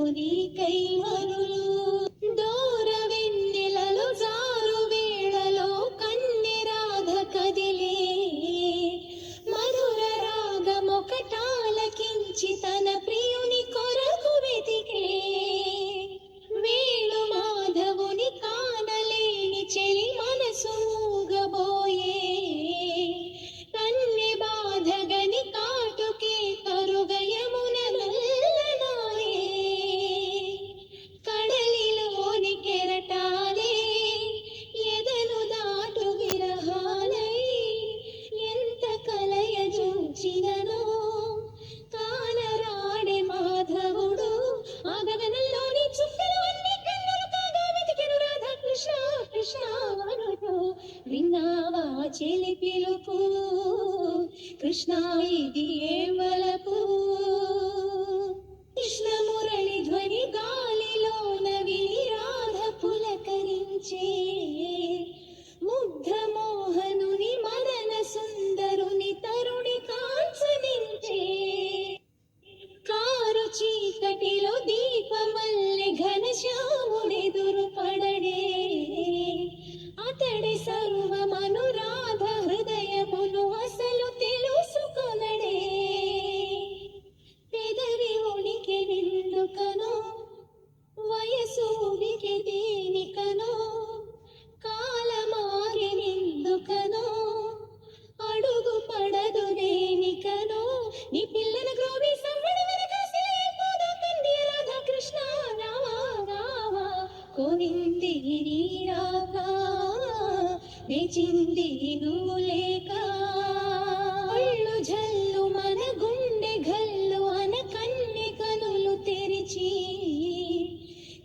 నీకై మరులు దూర వెన్నెలలో జారు వేళలో కన్నె రాధ కదిలే మధుర రాగమొకటాలకించి తన ప్రియుని కొరకు వెతికే వేణు మాధవుని కానలేని చెలి మనసు మూగబోయే కన్నె బాధగని కాటుకే కరుగయమున నల్లనాయే కడలిలోని కెరటాలే ఎదను దాటు విరహాలై ఎంత కలయ చూచిననో కానరాడే మాధవుడు ఆ గగనంలోని చుక్కలు అన్ని కన్నులు కాగా వెతికెను రాధా కృష్ణ కృష్ణ అనుతూ విన్నావా చెలి పిలుపు కృష్ణ ఇది ఏ వలపు కృష్ణ మురళి ధ్వని గాలిలోన విని రాధ పులకరించే ముగ్ధ మోహనుని మదన సుందరుని తరుణి కాంచనించే కారు చీకటిలో దీపమల్లె ఘనశ్యాముడెదురు పడడే అతడి సర్వమనురాధ హృదయమును అసలు తెలుసుకొనడే పెదవి ఉనికి నిండుకనో వయసు ఉనికి దేనికనో కాలమాగి నిందుకనో అడుగు పడదు దేనికనో నీ పిల్లల గ్రోవి సవ్వడి వెనకాసిలేపోదా కండి రాధా కృష్ణ రావా రావా కోరింది నీ రాగా వేచింది నువ్వు లేక ఒళ్ళు జల్లు మన గుండె గల్లు అన కన్నె కనులు తెరిచి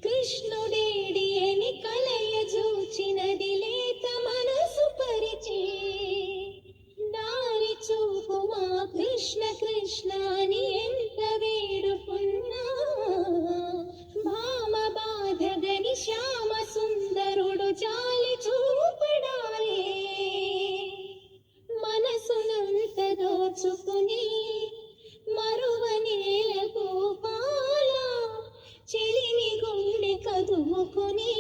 కృష్ణుడేడి అని కలయ చూచినది లేత మనసు పరిచి దారి చూపు మా కృష్ణ కృష్ణ అని ఎంత వేడుకున్నా భామ బాధగని శ్యామ సుందరుడు జాలి చూపడాలే మనసునంత దోచుకుని మరువనేల గోపాల చెలిని గుండె కదుముకుని